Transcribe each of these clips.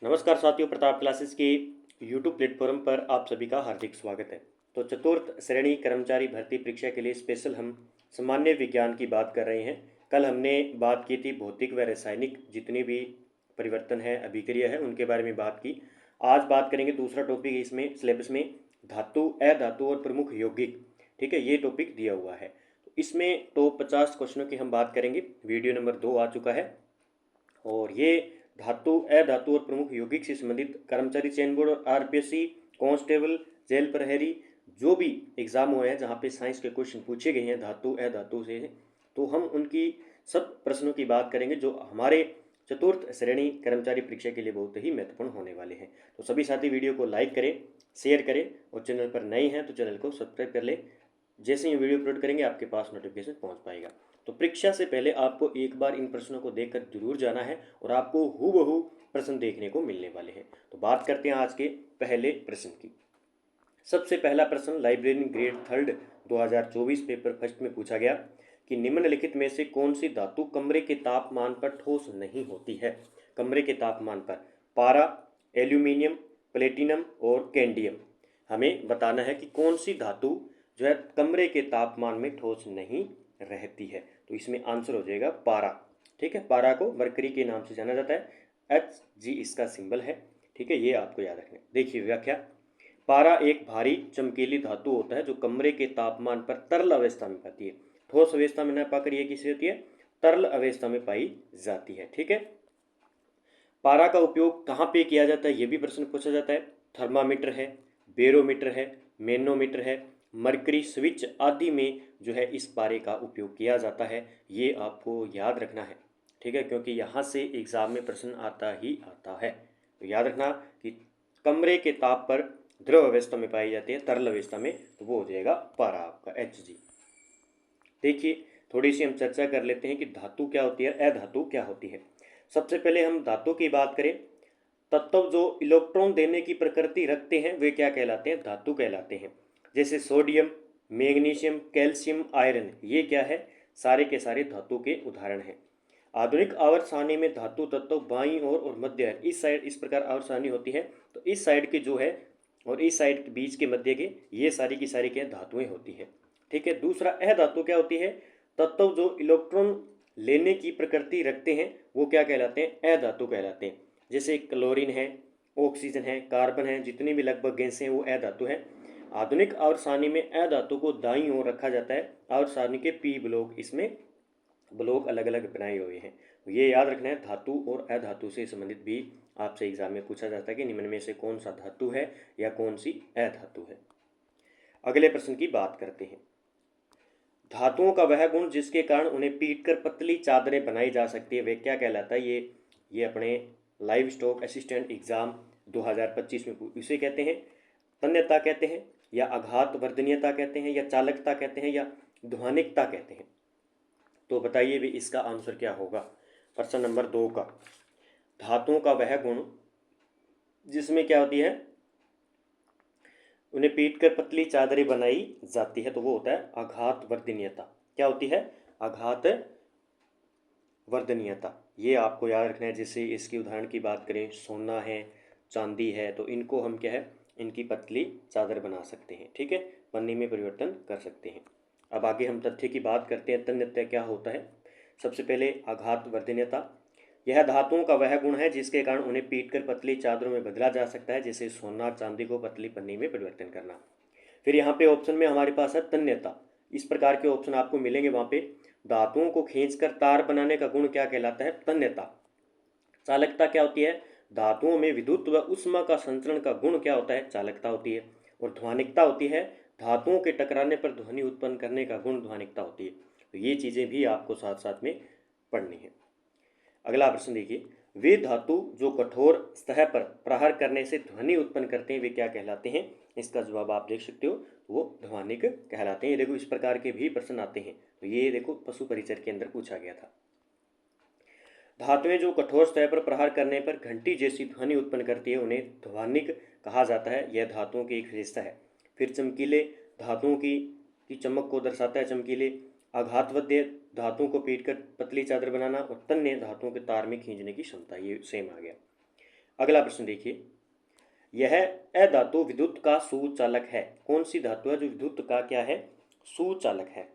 नमस्कार साथियों, प्रताप क्लासेस के यूट्यूब प्लेटफॉर्म पर आप सभी का हार्दिक स्वागत है। तो चतुर्थ श्रेणी कर्मचारी भर्ती परीक्षा के लिए स्पेशल हम सामान्य विज्ञान की बात कर रहे हैं। कल हमने बात की थी भौतिक व रासायनिक जितनी भी परिवर्तन है, अभिक्रिया है, उनके बारे में बात की। आज बात करेंगे दूसरा टॉपिक इसमें सिलेबस में धातु, अधातु और प्रमुख यौगिक। ठीक है, ये टॉपिक दिया हुआ है। तो इसमें टॉप 50 क्वेश्चनों की हम बात करेंगे। वीडियो नंबर 2 आ चुका है और ये धातु, अधातु और प्रमुख यौगिक से संबंधित कर्मचारी चयन बोर्ड और आरपीएससी, कांस्टेबल, जेल प्रहरी जो भी एग्जाम हुए हैं जहाँ पे साइंस के क्वेश्चन पूछे गए हैं धातु अधातु से, तो हम उनकी सब प्रश्नों की बात करेंगे जो हमारे चतुर्थ श्रेणी कर्मचारी परीक्षा के लिए बहुत ही महत्वपूर्ण होने वाले हैं। तो सभी साथी वीडियो को लाइक करें, शेयर करें और चैनल पर नए हैं तो चैनल को सब्सक्राइब कर लें। जैसे ही वीडियो अपलोड करेंगे आपके पास नोटिफिकेशन पहुंच पाएगा। तो परीक्षा से पहले आपको एक बार इन प्रश्नों को देखकर जरूर जाना है और आपको हूबहू प्रश्न देखने को मिलने वाले हैं। तो बात करते हैं आज के पहले प्रश्न की। सबसे पहला प्रश्न library grade third 2024 paper first में पूछा गया कि निम्नलिखित में से कौन सी धातु कमरे के तापमान पर ठोस नहीं होती है। कमरे के तापमान पर पारा, एल्यूमिनियम, प्लेटिनम और कैंडियम। हमें बताना है कि कौन सी धातु जो है कमरे के तापमान में ठोस नहीं रहती है। तो इसमें आंसर हो जाएगा पारा। ठीक है, पारा को मरकरी के नाम से जाना जाता है, Hg इसका सिंबल है। ठीक है, ये आपको याद रखना है। देखिए व्याख्या, पारा एक भारी चमकीली धातु होता है जो कमरे के तापमान पर तरल अवस्था में पाती है। ठोस अवस्था में न पाकर यह किसी होती है, तरल अवस्था में पाई जाती है। ठीक है, पारा का उपयोग कहाँ पे किया जाता है, ये भी प्रश्न पूछा जाता है। थर्मामीटर है, बेरोमीटर है, मैनोमीटर है, मरकरी स्विच आदि में जो है इस पारे का उपयोग किया जाता है। ये आपको याद रखना है। ठीक है, क्योंकि यहाँ से एग्जाम में प्रश्न आता ही आता है। तो याद रखना कि कमरे के ताप पर द्रव अवस्था में पाई जाती है, तरल अवस्था में, तो वो हो जाएगा पारा आपका Hg। देखिए थोड़ी सी हम चर्चा कर लेते हैं कि धातु क्या होती है, अधातु क्या होती है। सबसे पहले हम धातु की बात करें, तत्व जो इलेक्ट्रॉन देने की प्रकृति रखते हैं वे क्या कहलाते हैं, धातु कहलाते हैं। जैसे सोडियम, मैग्नीशियम, कैल्शियम, आयरन, ये क्या है, सारे के सारे धातु के उदाहरण हैं। आधुनिक आवर्त सारणी में धातु तत्व बाईं ओर और मध्य इस साइड इस प्रकार आवर्त सारणी होती है। तो इस साइड के जो है और इस साइड के बीच के मध्य के ये सारी की सारी क्या धातुएं होती है। ठीक है, दूसरा अधातु क्या होती है, तत्व जो इलेक्ट्रॉन लेने की प्रकृति रखते हैं वो क्या कहलाते हैं, अधातु कहलाते हैं। जैसे क्लोरीन है, ऑक्सीजन है, कार्बन है, जितनी भी लगभग गैसें हैं वो अधातु है। आधुनिक आवर्त सारणी में अधातु को दाईं ओर रखा जाता है। आवर्त सारणी के पी ब्लॉक, इसमें ब्लॉक अलग अलग बनाए हुए हैं। ये याद रखना है। धातु और अधातु से संबंधित भी आपसे एग्जाम में पूछा जाता है कि निम्न में से कौन सा धातु है या कौन सी अधातु है। अगले प्रश्न की बात करते हैं। धातुओं का वह गुण जिसके कारण उन्हें पीटकर पतली चादरें बनाई जा सकती है वे क्या कहलाता है। ये अपने लाइव स्टॉक असिस्टेंट एग्जाम 2025 में इसे कहते हैं तन्यता कहते हैं, या आघात वर्धनीयता कहते हैं, या चालकता कहते हैं, या ध्वनिकता कहते हैं। तो बताइए भी इसका आंसर क्या होगा। प्रश्न नंबर 2 का, धातुओं का वह गुण जिसमें क्या होती है, उन्हें पीटकर पतली चादरें बनाई जाती है, तो वो होता है आघात वर्धनीयता। क्या होती है, आघात वर्धनीयता। ये आपको याद रखना है। जैसे इसकी उदाहरण की बात करें, सोना है, चांदी है, तो इनको हम क्या है, इनकी पतली चादर बना सकते हैं। ठीक है, पन्नी में परिवर्तन कर सकते हैं। अब आगे हम तथ्य की बात करते हैं, तन्यता क्या होता है। सबसे पहले आघात वर्धनीयता, यह धातुओं का वह गुण है जिसके कारण उन्हें पीटकर पतली चादरों में बदला जा सकता है, जैसे सोना चांदी को पतली पन्नी में परिवर्तन करना। फिर यहाँ पे ऑप्शन में हमारे पास है तन्यता। इस प्रकार के ऑप्शन आपको मिलेंगे वहाँ पे। धातुओं को खींचकर तार बनाने का गुण क्या कहलाता है, तन्यता। चालकता क्या होती है, धातुओं में विद्युत व ऊष्मा का संचरण का गुण क्या होता है, चालकता होती है। और ध्वनिकता होती है, धातुओं के टकराने पर ध्वनि उत्पन्न करने का गुण ध्वनिकता होती है। तो ये चीज़ें भी आपको साथ साथ में पढ़नी है। अगला प्रश्न देखिए, वे धातु जो कठोर सतह पर प्रहार करने से ध्वनि उत्पन्न करते हैं वे क्या कहलाते हैं। इसका जवाब आप देख सकते हो, वो ध्वनिक कहलाते हैं। देखो इस प्रकार के भी प्रश्न आते हैं। तो ये देखो पशु परिचर के अंदर पूछा गया था। धातुएं जो कठोर सतह पर प्रहार करने पर घंटी जैसी ध्वनि उत्पन्न करती है उन्हें ध्वनिक कहा जाता है। यह धातुओं की एक विशेषता है। फिर चमकीले धातुओं की चमक को दर्शाता है, चमकीले। आघातवद्य धातुओं को पीटकर पतली चादर बनाना, और तन्य धातुओं के तार में खींचने की क्षमता, ये सेम आ गया। अगला प्रश्न देखिए, यह अधातु विद्युत का सुचालक है। कौन सी धातु है जो विद्युत का क्या है, सुचालक है?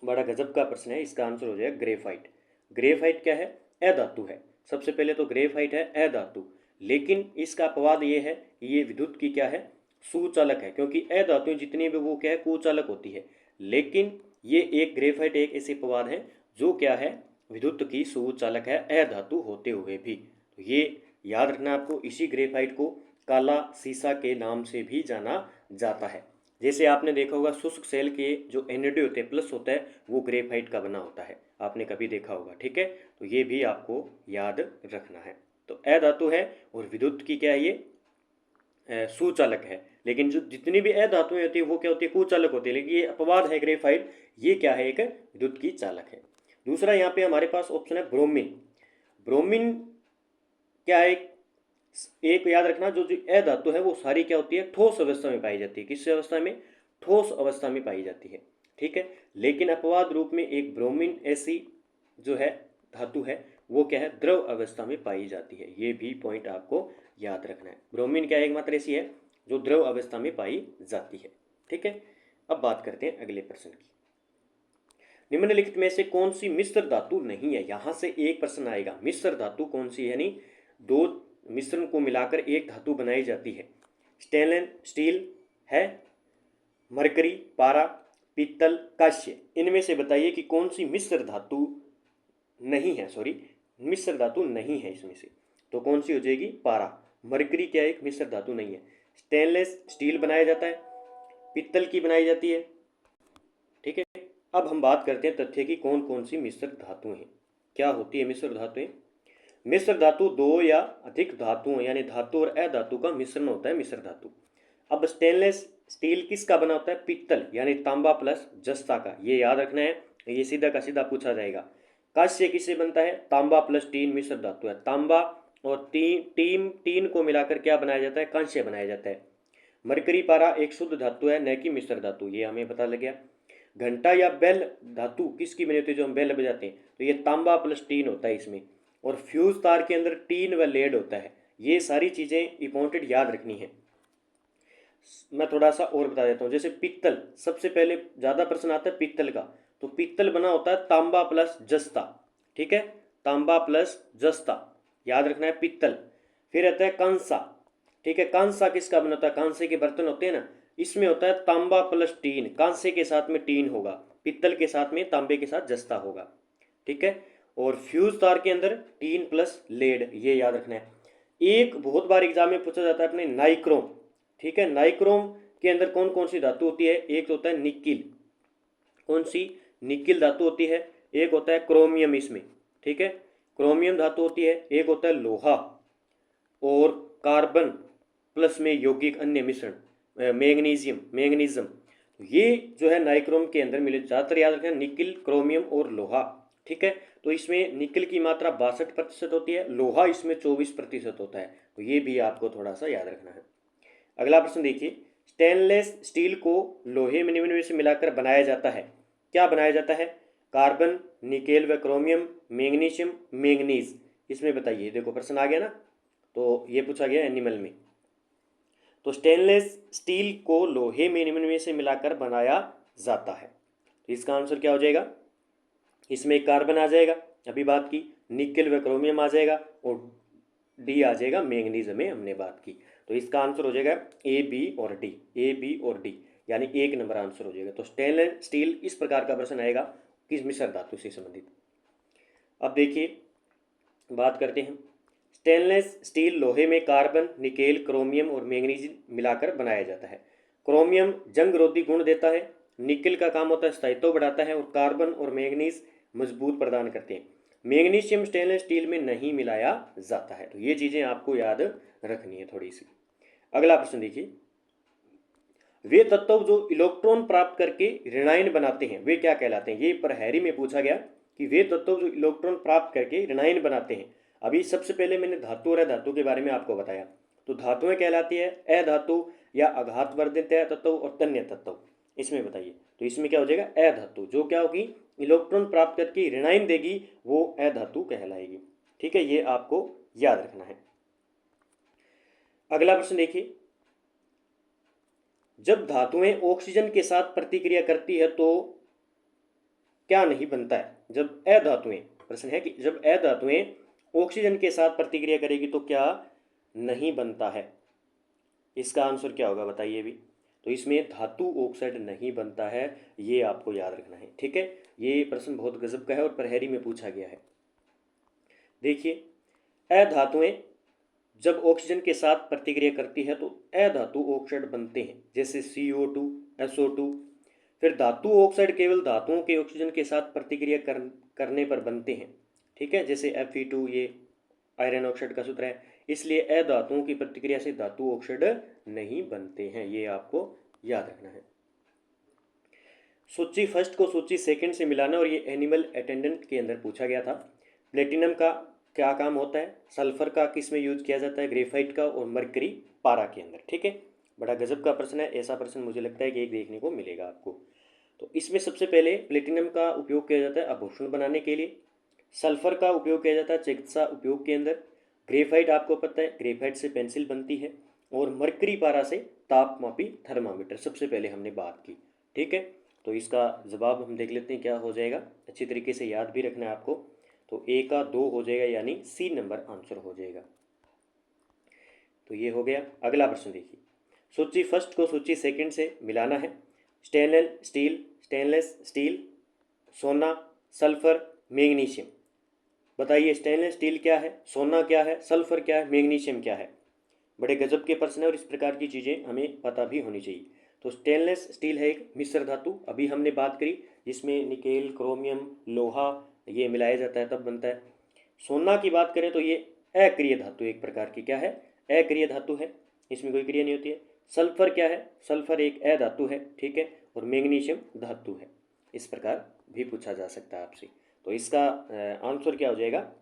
बड़ा गजब का प्रश्न है। इसका आंसर हो जाएगा ग्रेफाइट। ग्रेफाइट क्या है, अधातु है। सबसे पहले तो ग्रेफाइट है अधातु, लेकिन इसका अपवाद ये है कि ये विद्युत की क्या है, सुचालक है, क्योंकि अधातु जितनी भी वो क्या है, कुचालक होती है। लेकिन ये एक ग्रेफाइट एक ऐसे अपवाद है जो क्या है, विद्युत की सुचालक है अधातु होते हुए भी। तो ये याद रखना आपको। इसी ग्रेफाइट को काला सीसा के नाम से भी जाना जाता है। जैसे आपने देखा होगा शुष्क सेल के जो एनएडी होते हैं, प्लस होता है, वो ग्रेफाइट का बना होता है, आपने कभी देखा होगा। ठीक है, तो ये भी आपको याद रखना है। तो अधातु है और विद्युत की क्या है, ये सुचालक है। लेकिन जो जितनी भी अधातुएं होती है वो क्या होती है, कुचालक होती है। लेकिन ये अपवाद है ग्रेफाइट, ये क्या है, एक विद्युत की चालक है। दूसरा यहाँ पे हमारे पास ऑप्शन है ब्रोमीन। ब्रोमीन क्या है, एक याद रखना, जो जो अधातु है वो सारी क्या होती है, ठोस अवस्था में पाई जाती है। किस अवस्था में, ठोस अवस्था में पाई जाती है। ठीक है, लेकिन अपवाद रूप में एक ब्रोमीन ऐसी जो है धातु है वो क्या है, द्रव अवस्था में पाई जाती है। ये भी पॉइंट आपको याद रखना है। ब्रोमीन क्या है, एकमात्र ऐसी है जो द्रव अवस्था में पाई जाती है। ठीक है, अब बात करते हैं अगले प्रश्न की। निम्नलिखित में से कौन सी मिश्र धातु नहीं है? यहां से एक प्रश्न आएगा, मिश्र धातु कौन सी है, यानी दो मिश्रण को मिलाकर एक धातु बनाई जाती है। स्टेनलेस स्टील है, मरकरी, पारा, पीतल, कांस्य, इनमें से बताइए कि कौन सी मिश्र धातु नहीं है, मिश्र धातु नहीं है इसमें से। तो कौन सी हो जाएगी, पारा। मरकरी क्या है, एक मिश्र धातु नहीं है। स्टेनलेस स्टील बनाया जाता है, पीतल की बनाई जाती है। ठीक है, अब हम बात करते हैं तथ्य की कौन कौन सी मिश्र धातुएं हैं। क्या होती है मिश्र धातुएं? मिश्र धातु दो या अधिक धातुओं यानी धातु और अधातु का मिश्रण होता है मिश्र धातु। अब स्टेनलेस स्टील किसका बना होता है, पीतल यानी तांबा प्लस जस्ता का, ये याद रखना है, ये सीधा का सीधा पूछा जाएगा। कांस्य किससे बनता है, तांबा प्लस टीन मिश्र धातु है। तांबा और टीन को मिलाकर क्या बनाया जाता है, कांस्य बनाया जाता है। मरकरी पारा एक शुद्ध धातु है, न कि मिश्र धातु, ये हमें पता लग गया। घंटा या बेल धातु किसकी बनी होती है, जो हम बेल बजाते हैं, तो ये तांबा प्लस टीन होता है इसमें। और फ्यूज तार के अंदर टीन व लेड होता है। ये सारी चीज़ें इंपॉर्टेंट याद रखनी है। मैं थोड़ा सा और बता देता हूँ। जैसे पित्तल, सबसे पहले ज़्यादा प्रश्न आता है पित्तल का, तो पित्तल बना होता है तांबा प्लस जस्ता। ठीक है, तांबा प्लस जस्ता याद रखना है पित्तल। फिर आता है कांसा। ठीक है, कांसा किसका बना होता है, कांसे के बर्तन होते हैं ना, इसमें होता है तांबा प्लस टीन, कांसे के साथ में टीन होगा, पित्तल के साथ में तांबे के साथ जस्ता होगा। ठीक है, और फ्यूज तार के अंदर टीन प्लस लेड, ये याद रखना है। एक बहुत बार एग्जाम में पूछा जाता है अपने नाइक्रोम। ठीक है, नाइक्रोम के अंदर कौन कौन सी धातु होती है, एक तो होता है निकिल, कौन सी, निकिल धातु होती है। एक होता है क्रोमियम इसमें, ठीक है, क्रोमियम धातु होती है। एक होता है लोहा और कार्बन प्लस में यौगिक अन्य मिश्रण मैग्नीशियम। ये जो है नाइक्रोम के अंदर मिले, ज़्यादातर याद रखना निकिल, क्रोमियम और लोहा। ठीक है, तो इसमें निकिल की मात्रा 62% होती है, लोहा इसमें 24% होता है। तो ये भी आपको थोड़ा सा याद रखना है। अगला प्रश्न देखिए, स्टेनलेस स्टील को लोहे में निम्न में से मिलाकर बनाया जाता है। क्या बनाया जाता है, कार्बन, निकेल व क्रोमियम, मैग्नीशियम, मैंगनीज, इसमें बताइए। देखो प्रश्न आ गया ना, तो ये पूछा गया एनिमल में। तो स्टेनलेस स्टील को लोहे में निम्न में से मिलाकर बनाया जाता है, तो इसका आंसर क्या हो जाएगा, इसमें कार्बन आ जाएगा, अभी बात की, निकेल व क्रोमियम आ जाएगा, और डी आ जाएगा मैंगनीज में हमने बात की। तो इसका आंसर हो जाएगा ए बी और डी, ए बी और डी, यानी 1 नंबर आंसर हो जाएगा। तो स्टेनलेस स्टील इस प्रकार का प्रश्न आएगा किस मिश्र धातु से संबंधित। अब देखिए बात करते हैं, स्टेनलेस स्टील लोहे में कार्बन, निकेल, क्रोमियम और मैंगनीज मिलाकर बनाया जाता है। क्रोमियम जंग रोधी गुण देता है, निकेल का काम होता है स्थायित्व बढ़ाता है, और कार्बन और मैंगनीज मजबूत प्रदान करते हैं। मैग्नीशियम स्टेनलेस स्टील में नहीं मिलाया जाता है। तो ये चीज़ें आपको याद रखनी है थोड़ी सी। अगला प्रश्न देखिए, वे तत्व जो इलेक्ट्रॉन प्राप्त करके ऋणायन बनाते हैं वे क्या कहलाते हैं। ये प्रहरी में पूछा गया कि वे तत्व जो इलेक्ट्रॉन प्राप्त करके ऋणायन बनाते हैं। अभी सबसे पहले मैंने धातु और अधातु के बारे में आपको बताया। तो धातुएं कहलाती है अधातु या आघातवर्धित तत्व और तन्य तत्व, इसमें बताइए। तो इसमें क्या हो जाएगा, अधातु, जो क्या होगी, इलेक्ट्रॉन प्राप्त करके ऋणायन देगी, वो अधातु कहलाएगी। ठीक है, ये आपको याद रखना है। अगला प्रश्न देखिए, जब धातुएं ऑक्सीजन के साथ प्रतिक्रिया करती है तो क्या नहीं बनता है? जब अधातुएं, प्रश्न है कि जब अधातुएं ऑक्सीजन के साथ प्रतिक्रिया करेगी तो क्या नहीं बनता है? इसका आंसर क्या होगा बताइए भी। तो इसमें धातु ऑक्साइड नहीं बनता है, ये आपको याद रखना है, ठीक है। ये प्रश्न बहुत गजब का है और प्रहरी में पूछा गया है। देखिए, अधातुएं जब ऑक्सीजन के साथ प्रतिक्रिया करती है तो अधातु ऑक्साइड बनते हैं, जैसे CO2, SO2। फिर धातु ऑक्साइड केवल धातुओं के ऑक्सीजन के साथ प्रतिक्रिया करने पर बनते हैं, ठीक है, जैसे Fe2, ये आयरन ऑक्साइड का सूत्र है। इसलिए अधातुओं की प्रतिक्रिया से धातु ऑक्साइड नहीं बनते हैं, ये आपको याद रखना है। सूची फर्स्ट को सूची सेकंड से मिलाना, और ये एनिमल अटेंडेंट के अंदर पूछा गया था। प्लेटिनम का क्या काम होता है, सल्फर का किस में यूज किया जाता है, ग्रेफाइट का, और मरकरी पारा के अंदर, ठीक है। बड़ा गजब का प्रश्न है, ऐसा प्रश्न मुझे लगता है कि एक देखने को मिलेगा आपको। तो इसमें सबसे पहले प्लेटिनम का उपयोग किया जाता है आभूषण बनाने के लिए, सल्फर का उपयोग किया जाता है चिकित्सा उपयोग के अंदर, ग्रेफाइट आपको पता है ग्रेफाइट से पेंसिल बनती है, और मरकरी पारा से तापमापी थर्मामीटर सबसे पहले हमने बात की, ठीक है। तो इसका जवाब हम देख लेते हैं क्या हो जाएगा, अच्छी तरीके से याद भी रखना है आपको। तो ए का 2 हो जाएगा, यानी सी नंबर आंसर हो जाएगा। तो ये हो गया। अगला प्रश्न देखिए, सूची फर्स्ट को सूची सेकंड से मिलाना है। स्टेनलेस स्टील, सोना, सल्फर, मैग्नीशियम। बताइए स्टेनलेस स्टील क्या है, सोना क्या है, सल्फर क्या है, मैग्नीशियम क्या है? बड़े गजब के प्रश्न है और इस प्रकार की चीज़ें हमें पता भी होनी चाहिए। तो स्टेनलेस स्टील है एक मिश्र धातु, अभी हमने बात करी, जिसमें निकेल, क्रोमियम, लोहा ये मिलाया जाता है तब बनता है। सोना की बात करें तो ये अक्रिय धातु एक प्रकार की क्या है, अक्रिय धातु है, इसमें कोई क्रिया नहीं होती है। सल्फर क्या है, सल्फर एक अधातु है, ठीक है, और मैग्नीशियम धातु है। इस प्रकार भी पूछा जा सकता है आपसे। तो इसका आंसर क्या हो जाएगा,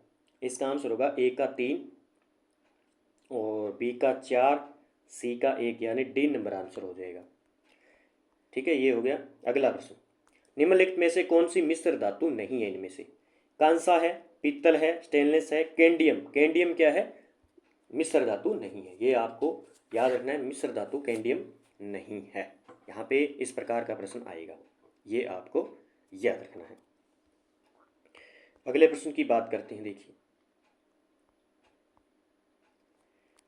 इसका आंसर होगा ए का 3 और बी का 4, सी का 1, यानी डी नंबर आंसर हो जाएगा, ठीक है। ये हो गया। अगला प्रश्न, निम्नलिखित में से कौन सी मिश्र धातु नहीं है? इनमें से कांसा है, पीतल है, स्टेनलेस है, कैंडियम। कैंडियम क्या है, मिश्र धातु नहीं है, ये आपको याद रखना है, मिश्र धातु कैंडियम नहीं है। यहाँ पे इस प्रकार का प्रश्न आएगा, ये आपको याद रखना है। अगले प्रश्न की बात करते हैं। देखिए,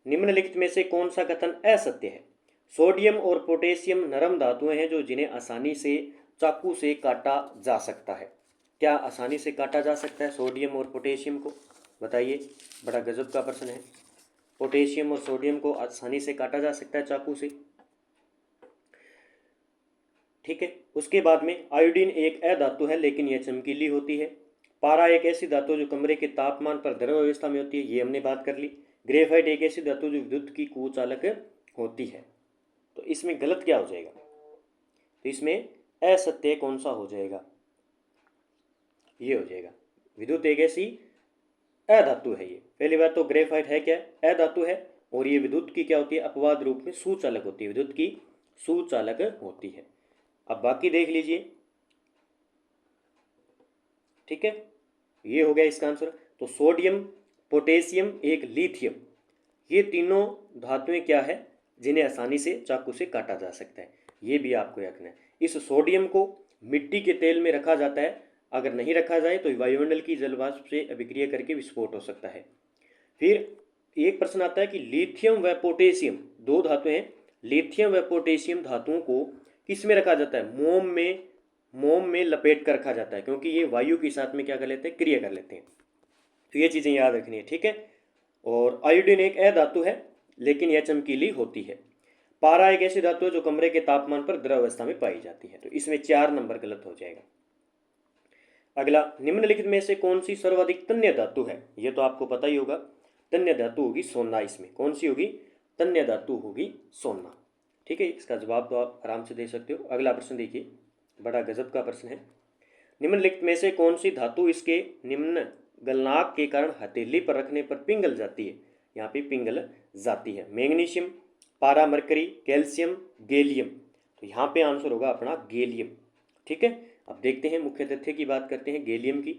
निम्नलिखित में से कौन सा कथन असत्य है? सोडियम और पोटेशियम नरम धातुएं हैं जो जिन्हें आसानी से चाकू से काटा जा सकता है। क्या आसानी से काटा जा सकता है सोडियम और पोटेशियम को? बताइए, बड़ा गजब का प्रश्न है। पोटेशियम और सोडियम को आसानी से काटा जा सकता है चाकू से, ठीक है। उसके बाद में आयोडीन एक अधातु है लेकिन यह चमकीली होती है। पारा एक ऐसी धातु जो कमरे के तापमान पर द्रव अवस्था में होती है, ये हमने बात कर ली। ग्रेफाइट एक ऐसी धातु जो विद्युत की कुचालक होती है। तो इसमें गलत क्या हो जाएगा? तो इसमें असत्य कौन सा हो जाएगा? ये हो जाएगा, विद्युत एक ऐसी अधातु है। ये पहली बात तो ग्रेफाइट है क्या, अधातु है, और ये विद्युत की क्या होती है, अपवाद रूप में सुचालक होती है, विद्युत की सुचालक होती है। अब बाकी देख लीजिए, ठीक है, ये हो गया इसका आंसर। तो सोडियम, पोटेशियम, एक लिथियम, ये तीनों धातुएं क्या है जिन्हें आसानी से चाकू से काटा जा सकता है, ये भी आपको याद रखना है। इस सोडियम को मिट्टी के तेल में रखा जाता है, अगर नहीं रखा जाए तो वायुमंडल की जलवाष्प से अभिक्रिया करके विस्फोट हो सकता है। फिर एक प्रश्न आता है कि लिथियम व पोटेशियम दो धातुएं हैं, लिथियम व पोटेशियम धातुओं को किस में रखा जाता है? मोम में लपेट कर रखा जाता है, क्योंकि ये वायु के साथ में क्या कर लेते हैं, क्रिया कर लेते हैं। तो ये चीज़ें याद रखनी है, ठीक है। और आयोडीन एक अधातु है लेकिन यह चमकीली होती है। पारा एक ऐसी धातु है जो कमरे के तापमान पर द्रव अवस्था में पाई जाती है। तो इसमें 4 नंबर गलत हो जाएगा। अगला, निम्नलिखित में से कौन सी सर्वाधिक तन्य धातु है? ये तो आपको पता ही होगा, तन्य धातु होगी सोना। इसमें कौन सी होगी? तन्य धातु होगी सोना, ठीक है। इसका जवाब तो आप आराम से दे सकते हो। अगला प्रश्न देखिए, बड़ा गजब का प्रश्न है। निम्नलिखित में से कौन सी धातु इसके निम्न गलनांक के कारण हथेली पर रखने पर पिघल जाती है? यहाँ पे पिघल जाती है। मैग्नीशियम, पारा, मरकरी, कैल्शियम, गैलियम। तो यहाँ पे आंसर होगा अपना गैलियम, ठीक है। अब देखते हैं, मुख्य तथ्य की बात करते हैं गैलियम की।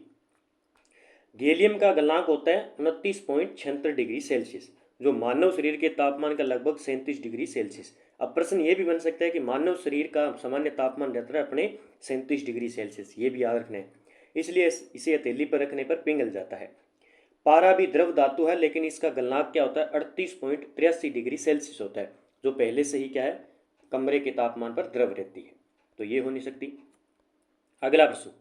गैलियम का गलनांक होता है 29.76 डिग्री सेल्सियस, जो मानव शरीर के तापमान का लगभग 37 डिग्री सेल्सियस। अब प्रश्न ये भी बन सकता है कि मानव शरीर का सामान्य तापमान रहता है अपने 37 डिग्री सेल्सियस, ये भी याद रखना है, इसलिए इसे हथेली पर रखने पर पिघल जाता है। पारा भी द्रव धातु है, लेकिन इसका गलनांक क्या होता है 38.83 डिग्री सेल्सियस होता है, जो पहले से ही क्या है कमरे के तापमान पर द्रव रहती है, तो ये हो नहीं सकती। अगला प्रश्न,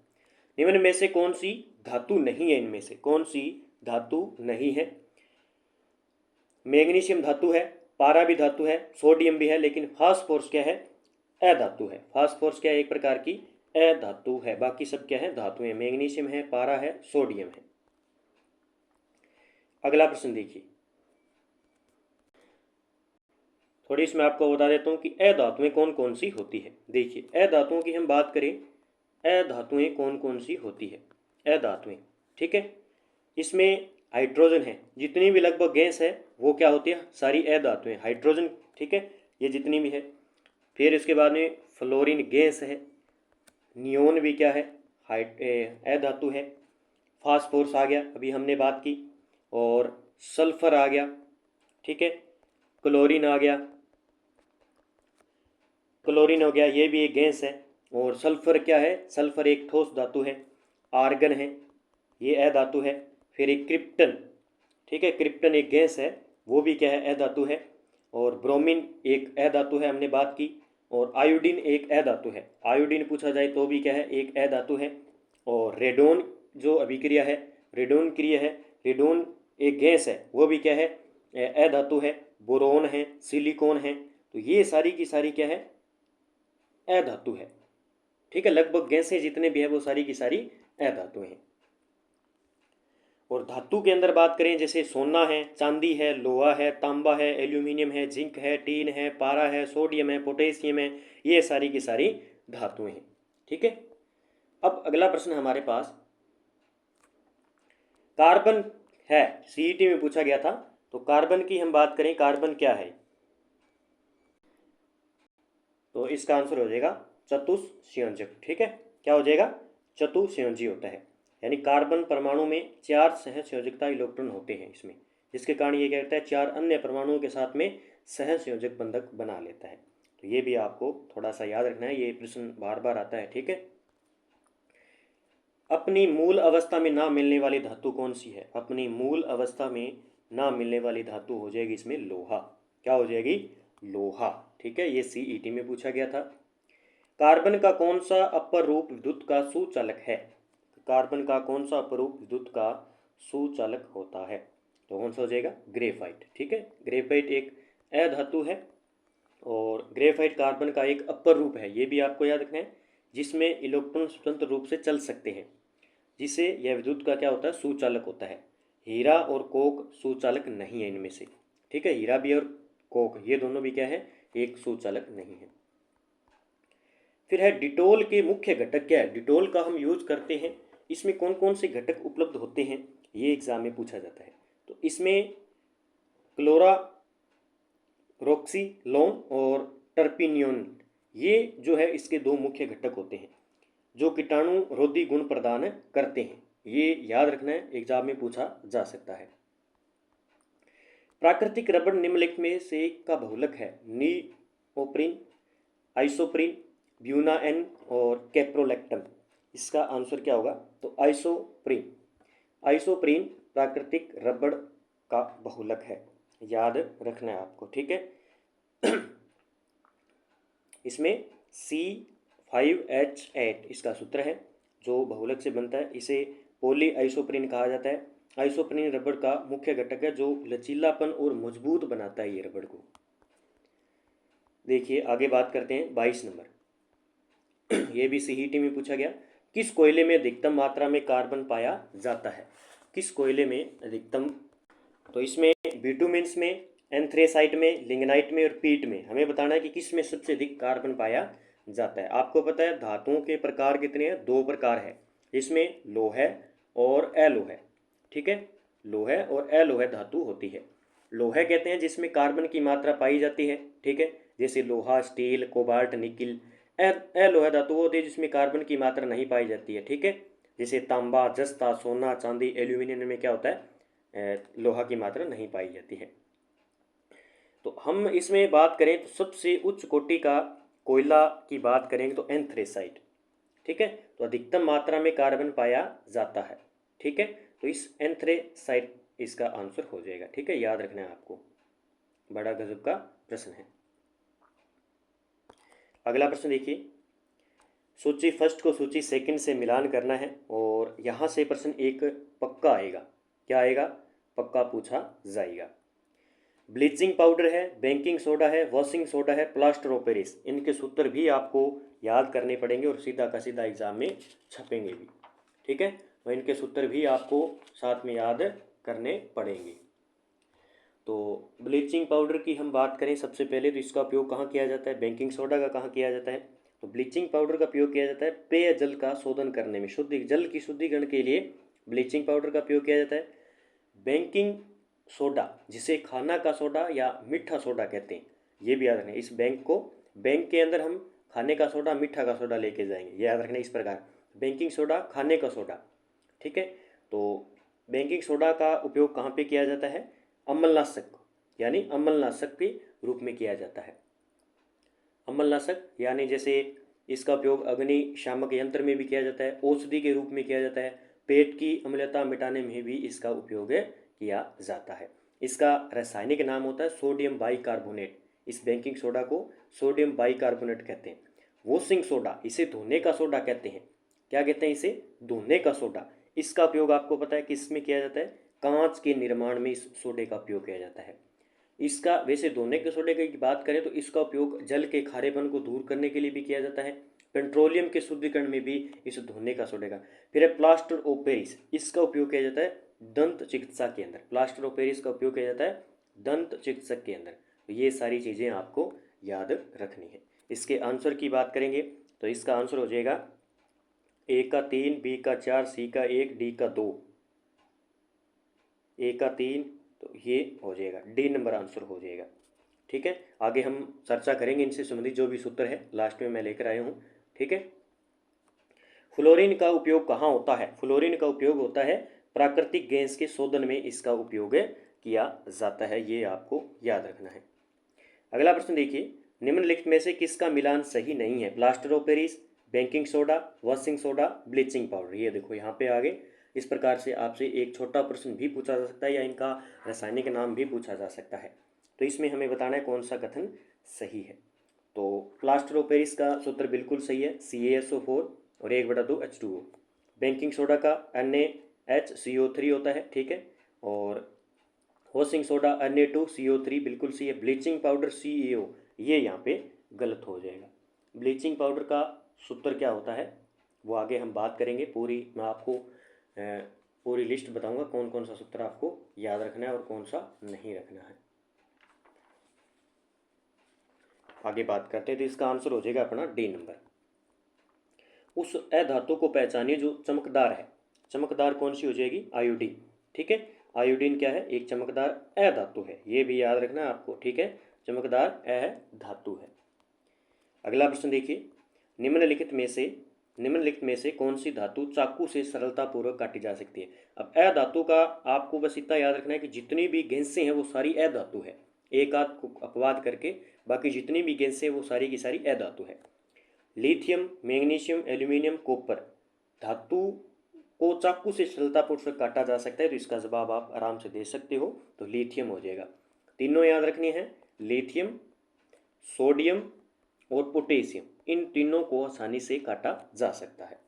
निम्न में से कौन सी धातु नहीं है, इनमें से कौन सी धातु नहीं है। मैग्नीशियम धातु है, पारा भी धातु है, सोडियम भी है, लेकिन फास्फोरस क्या है अधातु है। फास्फोरस क्या है एक प्रकार की अधातु है, बाकी सब क्या है धातु है। मैग्नीशियम है, पारा है, सोडियम है। अगला प्रश्न देखिए, थोड़ी इसमें आपको बता देता हूँ कि अधातुएं कौन कौन सी होती है। देखिए अधातुओं की हम बात करें, अधातुएं कौन कौन सी होती है अधातुएं, ठीक है। इसमें हाइड्रोजन है, जितनी भी लगभग गैस है वो क्या होती है सारी अधातुएं, हाइड्रोजन, ठीक है, ये जितनी भी है। फिर इसके बाद में फ्लोरीन गैस है, नियोन भी क्या है अधातु है, फास्फोरस आ गया अभी हमने बात की, और सल्फर आ गया, ठीक है, क्लोरीन आ गया, क्लोरीन हो गया, ये भी एक गैस है। और सल्फर क्या है, सल्फर एक ठोस धातु है। आर्गन है, ये अधातु है। फिर एक क्रिप्टन, ठीक है, क्रिप्टन एक गैस है, वो भी क्या है अधातु है। और ब्रोमीन एक अधातु है, हमने बात की। और आयोडीन एक अधातु है, आयोडीन पूछा जाए तो भी क्या है एक अधातु है। और रेडोन जो अभिक्रिया है, रेडोन क्रिया है, रेडोन एक गैस है, वो भी क्या है अधातु है। बोरोन है, सिलिकॉन है, तो ये सारी की सारी क्या है अधातु है, ठीक है। लगभग गैसें जितने भी है वो सारी की सारी अधातु हैं। और धातु के अंदर बात करें जैसे सोना है, चांदी है, लोहा है, तांबा है, एल्यूमिनियम है, जिंक है, टीन है, पारा है, सोडियम है, पोटेशियम है, ये सारी की सारी धातुएं हैं, ठीक है। अब अगला प्रश्न हमारे पास कार्बन है, सीईटी में पूछा गया था, तो कार्बन की हम बात करें, कार्बन क्या है, तो इसका आंसर हो जाएगा चतुस्संयोजक, ठीक है। क्या हो जाएगा चतुस्संयोजी होता है, यानी कार्बन परमाणु में 4 सहसंयोजकता इलेक्ट्रॉन होते हैं इसमें, जिसके कारण ये क्या करता है 4 अन्य परमाणुओं के साथ में सहसंयोजक बंधक बना लेता है। तो ये भी आपको थोड़ा सा याद रखना है, ये प्रश्न बार बार आता है, ठीक है। अपनी मूल अवस्था में ना मिलने वाली धातु कौन सी है, अपनी मूल अवस्था में ना मिलने वाली धातु हो जाएगी इसमें लोहा। क्या हो जाएगी लोहा, ठीक है, ये सीईटी में पूछा गया था। कार्बन का कौन सा अपर रूप विद्युत का सुचालक है, कार्बन का कौन सा अपर रूप विद्युत का सुचालक होता है, तो कौन सा हो जाएगा ग्रेफाइट, ठीक है। ग्रेफाइट एक अधातु है, और ग्रेफाइट कार्बन का एक अपर रूप है, ये भी आपको याद रखना है, जिसमें इलेक्ट्रॉन स्वतंत्र रूप से चल सकते हैं, जिसे यह विद्युत का क्या होता है सुचालक होता है। हीरा और कोक सुचालक नहीं है इनमें से, ठीक है, हीरा भी और कोक ये दोनों भी क्या है एक सुचालक नहीं है। फिर है डिटोल के मुख्य घटक क्या है, डिटोल का हम यूज करते हैं, इसमें कौन कौन से घटक उपलब्ध होते हैं, ये एग्जाम में पूछा जाता है। तो इसमें क्लोरा रोक्सीलोन और टर्पिनियोन, ये जो है इसके 2 मुख्य घटक होते हैं जो कीटाणु रोधी गुण प्रदान करते हैं, ये याद रखना है, एग्जाम में पूछा जा सकता है। प्राकृतिक रबड़ निम्नलिखित में से एक का बहुलक है, निओप्रीन, आइसोप्रीन, ब्यूना एन और कैप्रोलैक्टम। इसका आंसर क्या होगा, तो आइसोप्रीन, आइसोप्रीन प्राकृतिक रबड़ का बहुलक है, याद रखना है आपको, ठीक है। इसमें C5H8 इसका सूत्र है जो बहुलक से बनता है, इसे पॉली आइसोप्रीन कहा जाता है। आइसोप्रीन रबड़ का मुख्य घटक है जो लचीलापन और मजबूत बनाता है ये रबड़ को। देखिए आगे बात करते हैं 22 नंबर, ये भी सीईटी में पूछा गया, किस कोयले में अधिकतम मात्रा में कार्बन पाया जाता है, किस कोयले में अधिकतम, तो इसमें बिटुमेंस में, एंथ्रेसाइट में, लिग्नाइट में और पीट में, हमें बताना है कि किस में सबसे अधिक कार्बन पाया जाता है। आपको पता है धातुओं के प्रकार कितने हैं, 2 प्रकार है, इसमें लोहे और अलोहे, ठीक है, लोहे और अलोहे धातु होती है। लोहे कहते हैं जिसमें कार्बन की मात्रा पाई जाती है, ठीक है, जैसे लोहा, स्टील, कोबाल्ट, निकिल। अलोहे धातु वो होती है जिसमें कार्बन की मात्रा नहीं पाई जाती है, ठीक है। जैसे तांबा, जस्ता, सोना, चांदी, एल्यूमिनियम में क्या होता है, लोहा की मात्रा नहीं पाई जाती है। तो हम इसमें बात करें तो सबसे उच्च कोटि का कोयला की बात करेंगे तो एंथ्रेसाइट, ठीक है। तो अधिकतम मात्रा में कार्बन पाया जाता है, ठीक है। तो इस एंथ्रेसाइट इसका आंसर हो जाएगा, ठीक है, याद रखना है आपको, बड़ा गजब का प्रश्न है। अगला प्रश्न देखिए, सूची फर्स्ट को सूची सेकंड से मिलान करना है और यहाँ से प्रश्न एक पक्का आएगा। क्या आएगा? पक्का पूछा जाएगा। ब्लीचिंग पाउडर है, बेकिंग सोडा है, वॉशिंग सोडा है, प्लास्टर ऑफ पेरिस, इनके सूत्र भी आपको याद करने पड़ेंगे और सीधा का सीधा एग्जाम में छपेंगे भी, ठीक है। तो इनके सूत्र भी आपको साथ में याद करने पड़ेंगे। तो ब्लीचिंग पाउडर की हम बात करें सबसे पहले, तो इसका उपयोग कहाँ किया जाता है, बेकिंग सोडा का कहाँ किया जाता है? तो ब्लीचिंग पाउडर का उपयोग किया जाता है पेय जल का शोधन करने में, शुद्ध जल की शुद्धिकरण के लिए ब्लीचिंग पाउडर का उपयोग किया जाता है। बेकिंग सोडा, जिसे खाना का सोडा या मीठा सोडा कहते हैं, ये भी याद रखना। इस बैंक के अंदर हम खाने का सोडा, मीठा का सोडा लेके जाएंगे, ये याद रखना। इस प्रकार बेकिंग सोडा, खाने का सोडा, ठीक है। तो बेकिंग सोडा का उपयोग कहाँ पे किया जाता है? अम्लनाशक, यानी अम्लनाशक के रूप में किया जाता है। अम्लनाशक यानी जैसे इसका उपयोग अग्निशामक यंत्र में भी किया जाता है, औषधि के रूप में किया जाता है, पेट की अम्लता मिटाने में भी इसका उपयोग किया जाता है। इसका रासायनिक नाम होता है सोडियम बाइकार्बोनेट। इस बेकिंग सोडा को सोडियम बाइकार्बोनेट कहते हैं। वॉशिंग सोडा, इसे धोने का सोडा कहते हैं। क्या कहते हैं इसे? धोने का सोडा। इसका उपयोग आपको पता है किस में किया जाता है? कांच के निर्माण में इस सोडे का उपयोग किया जाता है। इसका वैसे धोने के सोडे की बात करें तो इसका उपयोग जल के खारेपन को दूर करने के लिए भी किया जाता है, पेट्रोलियम के शुद्धिकरण में भी इस धोने का सोडे का। फिर है प्लास्टर ऑफ पेरिस, इसका उपयोग किया जाता है दंत चिकित्सा के अंदर। प्लास्टर ऑफ पेरिस का उपयोग किया जाता है दंत चिकित्सक के अंदर। तो ये सारी चीज़ें आपको याद रखनी है। इसके आंसर की बात करेंगे तो इसका आंसर हो जाएगा ए का 3, बी का 4, सी का 1, डी का 2। ए का 3, तो ये हो जाएगा डी नंबर आंसर हो जाएगा, ठीक है। आगे हम चर्चा करेंगे इनसे संबंधित जो भी सूत्र है, लास्ट में मैं लेकर आया हूँ, ठीक है। फ्लोरीन का उपयोग कहाँ होता है? फ्लोरीन का उपयोग होता है प्राकृतिक गैस के शोधन में, इसका उपयोग किया जाता है, ये आपको याद रखना है। अगला प्रश्न देखिए, निम्नलिखित में से किसका मिलान सही नहीं है? Plaster of Paris, baking soda, washing soda, bleaching powder. ये देखो यहाँ पे आगे इस प्रकार से आपसे एक छोटा प्रश्न भी पूछा जा सकता है या इनका रासायनिक नाम भी पूछा जा सकता है। तो इसमें हमें बताना है कौन सा कथन सही है। तो प्लास्टर ऑफ पेरिस का सूत्र बिल्कुल सही है, CaSO4 और 1/2 H2O। बेकिंग सोडा का NaHCO3 होता है, ठीक है। और वॉशिंग सोडा Na2CO3 बिल्कुल सही है। ब्लीचिंग पाउडर CaO, ये यहाँ पे गलत हो जाएगा। ब्लीचिंग पाउडर का सूत्र क्या होता है वो आगे हम बात करेंगे। पूरी मैं आपको पूरी लिस्ट बताऊंगा कौन कौन सा सूत्र आपको याद रखना है और कौन सा नहीं रखना है। आगे बात करते हैं तो इसका आंसर हो जाएगा अपना डी नंबर। उस अधातु को पहचानिए जो चमकदार है। चमकदार कौन सी हो जाएगी? आयोडीन, ठीक है। आयोडीन क्या है? एक चमकदार अधातु है, ये भी याद रखना है आपको, ठीक है। चमकदार अधातु है। अगला प्रश्न देखिए, निम्नलिखित में से कौन सी धातु चाकू से सरलतापूर्वक काटी जा सकती है? अब अधातु का आपको बस इतना याद रखना है कि जितनी भी गैसें हैं वो सारी अधातु है, एक आध को अपवाद करके बाकी जितनी भी गैसें हैं वो सारी की सारी अधातु है। लिथियम, मैग्नीशियम, एल्यूमिनियम, कॉपर, धातु को चाकू से सरलतापूर्वक काटा जा सकता है, तो इसका जवाब आप आराम से दे सकते हो, तो लिथियम हो जाएगा। तीनों याद रखने हैं, लिथियम, सोडियम और पोटेशियम, इन तीनों को आसानी से काटा जा सकता है।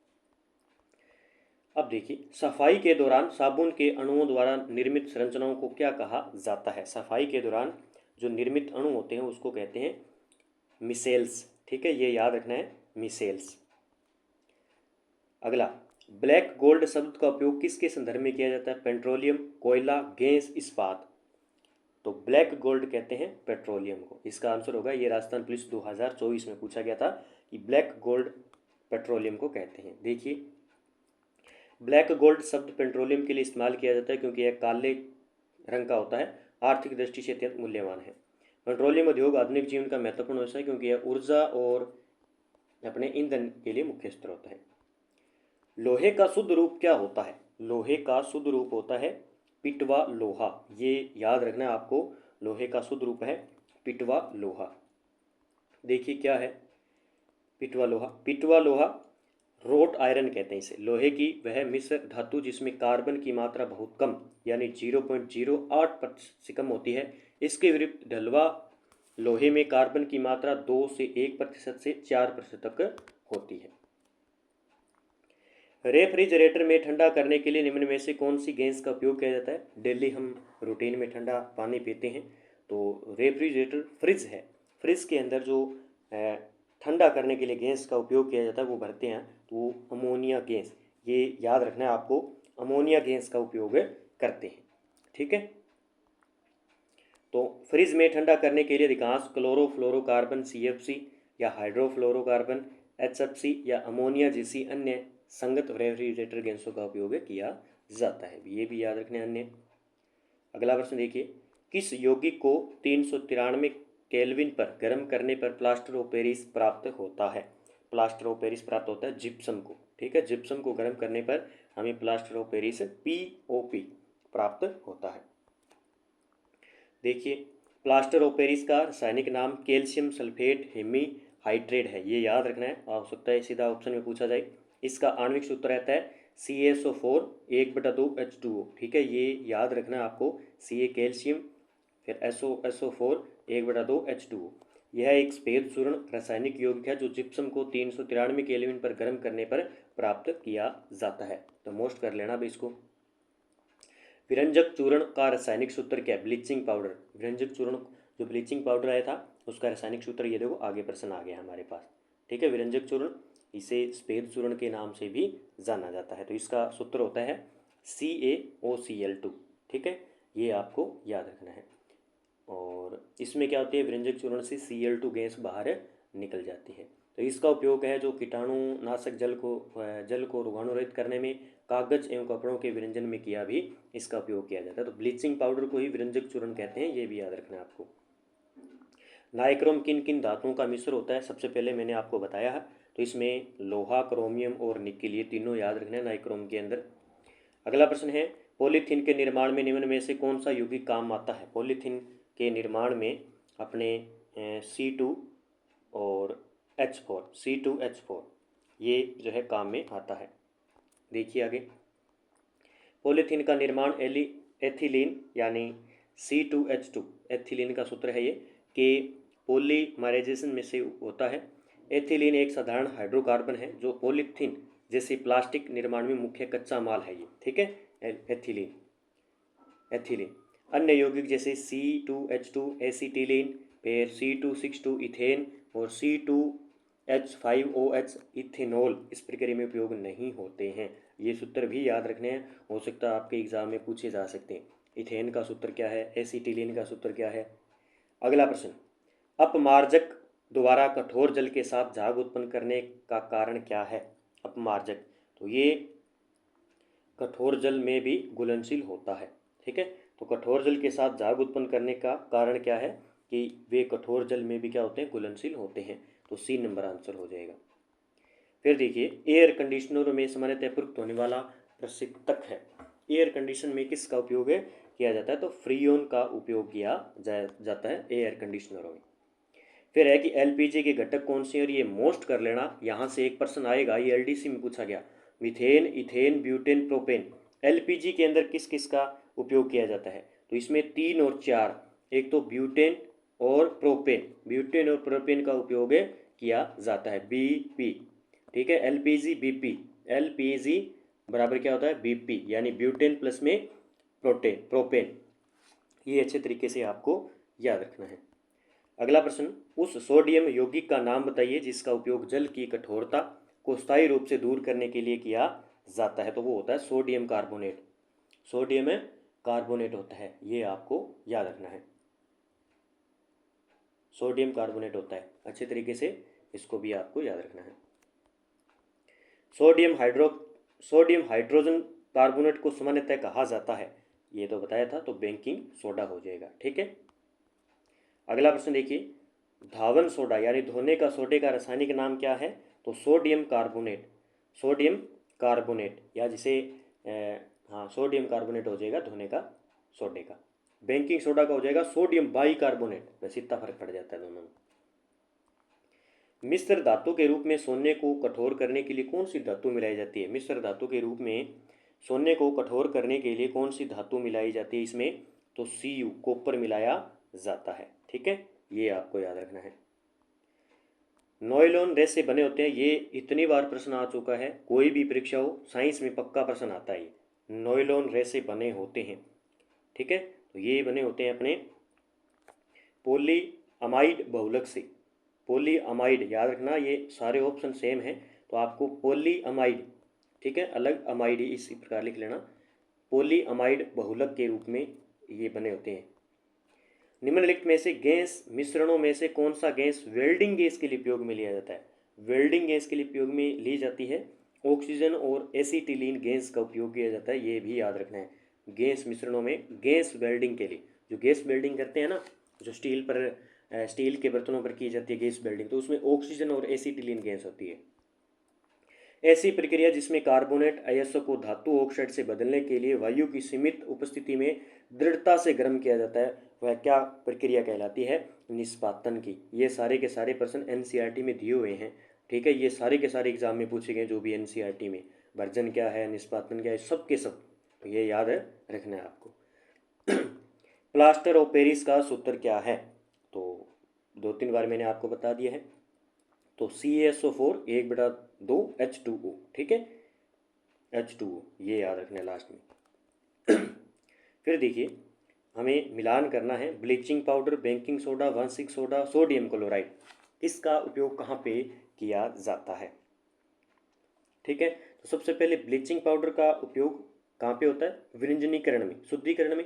अब देखिए, सफाई के दौरान साबुन के अणुओं द्वारा निर्मित संरचनाओं को क्या कहा जाता है? सफाई के दौरान जो निर्मित अणु होते हैं उसको कहते हैं मिसेल्स, ठीक है, ये याद रखना है, मिसेल्स। अगला, ब्लैक गोल्ड शब्द का उपयोग किसके संदर्भ में किया जाता है? पेट्रोलियम, कोयला, गैस, इस्पात। तो ब्लैक गोल्ड कहते हैं पेट्रोलियम को, इसका आंसर होगा, ये राजस्थान पुलिस 2024 में पूछा गया था कि ब्लैक गोल्ड पेट्रोलियम को कहते हैं। देखिए, ब्लैक गोल्ड शब्द पेट्रोलियम के लिए इस्तेमाल किया जाता है क्योंकि यह काले रंग का होता है, आर्थिक दृष्टि से अत्यंत मूल्यवान है। पेट्रोलियम उद्योग आधुनिक जीवन का महत्वपूर्ण हिस्सा है क्योंकि यह ऊर्जा और अपने ईंधन के लिए मुख्य स्रोत है। लोहे का शुद्ध रूप क्या होता है? लोहे का शुद्ध रूप होता है पिटवा लोहा। ये याद रखना है आपको, लोहे का शुद्ध रूप है पिटवा लोहा। देखिए क्या है पिटवा लोहा। पिटवा लोहा रोट आयरन कहते हैं इसे। लोहे की वह मिश्र धातु जिसमें कार्बन की मात्रा बहुत कम यानी 0.08% से कम होती है। इसके विरुद्ध ढलवा लोहे में कार्बन की मात्रा 2 से 1% से 4% तक होती है। रेफ्रिजरेटर में ठंडा करने के लिए निम्न में से कौन सी गैस का उपयोग किया जाता है? डेली हम रूटीन में ठंडा पानी पीते हैं, तो रेफ्रिजरेटर फ्रिज है। फ्रिज के अंदर जो ठंडा करने के लिए गैस का उपयोग किया जाता है वो भरते हैं, तो वो अमोनिया गैस, ये याद रखना है आपको, अमोनिया गैस का उपयोग करते हैं। ठीक है, तो फ्रिज में ठंडा करने के लिए अधिकांश क्लोरोफ्लोरोकार्बन CFC या हाइड्रोफ्लोरोकार्बन HFC या अमोनिया जैसी अन्य संगत रेफ्रिजरेटर गैसों का उपयोग किया जाता है। ये भी याद रखने अन्य। अगला प्रश्न देखिए, किस यौगिक को 393 केल्विन पर गर्म करने पर प्लास्टर ऑफ पेरिस प्राप्त होता है? प्लास्टर ऑफ पेरिस प्राप्त होता है जिप्सम को। ठीक है, जिप्सम को गर्म करने पर हमें प्लास्टर ऑफ पेरिस POP प्राप्त होता है। देखिए, प्लास्टर ऑफ पेरिस का रासायनिक नाम कैल्शियम सल्फेट हेमी हाइड्रेट है। ये याद रखना है, हो सकता है सीधा ऑप्शन में पूछा जाए। इसका आणविक सूत्र रहता है CaSO4 1/2 H2O। ठीक है, ये याद रखना है आपको, Ca कैल्शियम, फिर SO4 1/2 H2O। यह एक सफेद चूर्ण रासायनिक यौगिक है जो जिप्सम को 393 केल्विन पर गर्म करने पर प्राप्त किया जाता है। तो मोस्ट कर लेना अब इसको। विरंजक चूर्ण का रासायनिक सूत्र क्या है? Bleaching powder. विरंजक चूर्ण जो ब्लीचिंग पाउडर आया था उसका रासायनिक सूत्र, ये देखो आगे प्रश्न आ गया हमारे पास। ठीक है, विरंजक चूर्ण, इसे सफेद चूर्ण के नाम से भी जाना जाता है। तो इसका सूत्र होता है CaOCl2। ठीक है, ये आपको याद रखना है। और इसमें क्या होती है, विरंजक चूर्ण से Cl2 गैस बाहर निकल जाती है। तो इसका उपयोग है जो कीटाणुनाशक जल को रोगाणुरहित करने में, कागज एवं कपड़ों के विरंजन में किया भी इसका उपयोग किया जाता है। तो ब्लीचिंग पाउडर को ही विरंजक चूर्ण कहते हैं, ये भी याद रखना है आपको। नाइक्रोम किन किन धातुओं का मिश्र होता है? सबसे पहले मैंने आपको बताया है, तो इसमें लोहा, क्रोमियम और निकेल, ये तीनों याद रखना है नाइक्रोम के अंदर। अगला प्रश्न है, पॉलीथीन के निर्माण में निम्न में से कौन सा यौगिक काम आता है? पॉलीथीन के निर्माण में अपने C2 और H4, C2H4, ये जो है काम में आता है। देखिए आगे, पॉलीथीन का निर्माण एथिलीन यानी C2H2, एथिलीन का सूत्र है ये, कि पॉलीमराइजेशन में से होता है। एथिलीन एक साधारण हाइड्रोकार्बन है जो पॉलीथीन जैसे प्लास्टिक निर्माण में मुख्य कच्चा माल है ये। ठीक है, एथिलीन। अन्य यौगिक जैसे C2H2 एसिटिलीन, फिर C2H6 इथेन और C2H5OH इथेनॉल इस प्रक्रिया में उपयोग नहीं होते हैं। ये सूत्र भी याद रखने हैं, हो सकता है आपके एग्जाम में पूछे जा सकते हैं। इथेन का सूत्र क्या है, एसिटिलीन का सूत्र क्या है। अगला प्रश्न, अपमार्जक द्वारा कठोर जल के साथ झाग उत्पन्न करने का कारण क्या है? अपमार्जक, तो ये कठोर जल में भी घुलनशील होता है। ठीक है, तो कठोर जल के साथ झाग उत्पन्न करने का कारण क्या है कि वे कठोर जल में भी क्या होते हैं, घुलनशील होते हैं। तो C नंबर आंसर हो जाएगा। फिर देखिए, एयर कंडीशनरों में सामान्यतः प्रयुक्त होने वाला प्रशीतक है। एयर कंडीशन में किसका उपयोग किया जाता है? तो फ्रीओन का उपयोग किया जाता है एयर कंडीशनरों में। फिर है कि LPG के घटक कौन से हैं, और ये मोस्ट कर लेना, यहाँ से एक प्रश्न आएगा, ये LDC में पूछा गया। Methane, ethane, butane, propane. LPG के अंदर किस किस का उपयोग किया जाता है? तो इसमें 3 और 4, एक तो ब्यूटेन और प्रोपेन, ब्यूटेन और प्रोपेन का उपयोग किया जाता है, BP। ठीक है, LPG BP, LPG बराबर क्या होता है, BP, यानी ब्यूटेन प्लस में प्रोपेन। ये अच्छे तरीके से आपको याद रखना है। अगला प्रश्न, उस सोडियम यौगिक का नाम बताइए जिसका उपयोग जल की कठोरता को स्थायी रूप से दूर करने के लिए किया जाता है। तो वो होता है सोडियम कार्बोनेट। सोडियम कार्बोनेट होता है, ये आपको याद रखना है, सोडियम कार्बोनेट होता है। अच्छे तरीके से इसको भी आपको याद रखना है। सोडियम हाइड्रोजन कार्बोनेट को सामान्यतः कहा जाता है, ये तो बताया था, तो बेकिंग सोडा हो जाएगा। ठीक है, अगला प्रश्न देखिए, धावन सोडा यानी धोने का सोडे का रासायनिक नाम क्या है? तो सोडियम कार्बोनेट, सोडियम कार्बोनेट, या जिसे हाँ सोडियम कार्बोनेट हो जाएगा धोने का सोडे का। बेकिंग सोडा का हो जाएगा सोडियम बाई कार्बोनेट, बस इतना फर्क पड़ जाता है दोनों में। मिश्र धातु के रूप में सोने को कठोर करने के लिए कौन सी धातु मिलाई जाती है? मिश्र धातु के रूप में सोने को कठोर करने के लिए कौन सी धातु मिलाई जाती है इसमें? तो Cu कॉपर मिलाया जाता है। ठीक है, ये आपको याद रखना है। नॉयलॉन रेस से बने होते हैं, ये इतनी बार प्रश्न आ चुका है, कोई भी परीक्षा हो साइंस में पक्का प्रश्न आता है। नॉयलॉन रेस से बने होते हैं। ठीक है, तो ये बने होते हैं अपने पॉली अमाइड बहुलक से। पॉली अमाइड याद रखना, ये सारे ऑप्शन सेम है, तो आपको पॉली अमाइड, ठीक है, अलग अमाइड इसी प्रकार लिख लेना, पॉली अमाइड बहुलक के रूप में ये बने होते हैं। निम्नलिखित में से गैस मिश्रणों में से कौन सा गैस वेल्डिंग गैस के लिए उपयोग में लिया जाता है? वेल्डिंग गैस के लिए उपयोग में ली जाती है ऑक्सीजन और एसिटिलीन गैस का उपयोग किया जाता है, ये भी याद रखना है। गैस मिश्रणों में गैस वेल्डिंग के लिए, जो गैस वेल्डिंग करते हैं ना, जो स्टील के बर्तनों पर की जाती है गैस वेल्डिंग, तो उसमें ऑक्सीजन और एसिटिलीन गैस होती है। ऐसी प्रक्रिया जिसमें कार्बोनेट अयस्क को धातु ऑक्साइड से बदलने के लिए वायु की सीमित उपस्थिति में दृढ़ता से गर्म किया जाता है, वह क्या प्रक्रिया कहलाती है? निष्पादन की। ये सारे के सारे प्रश्न एनसीईआरटी में दिए हुए हैं। ठीक है, ये सारे के सारे एग्जाम में पूछे गए, जो भी एनसीईआरटी में वर्जन क्या है, निष्पादन क्या है, सब के सब ये याद रखना है आपको। प्लास्टर ऑफ पेरिस का सूत्र क्या है? तो 2-3 बार मैंने आपको बता दिया है। तो CaSO4 1/2H2O, ठीक है, H2O ये याद रखना है लास्ट में। फिर देखिए, हमें मिलान करना है ब्लीचिंग पाउडर, बेकिंग सोडा, वांशिक सोडा, सोडियम क्लोराइड, इसका उपयोग कहाँ पे किया जाता है? ठीक है, तो सबसे पहले ब्लीचिंग पाउडर का उपयोग कहाँ पे होता है? विरंजनीकरण में, शुद्धिकरण में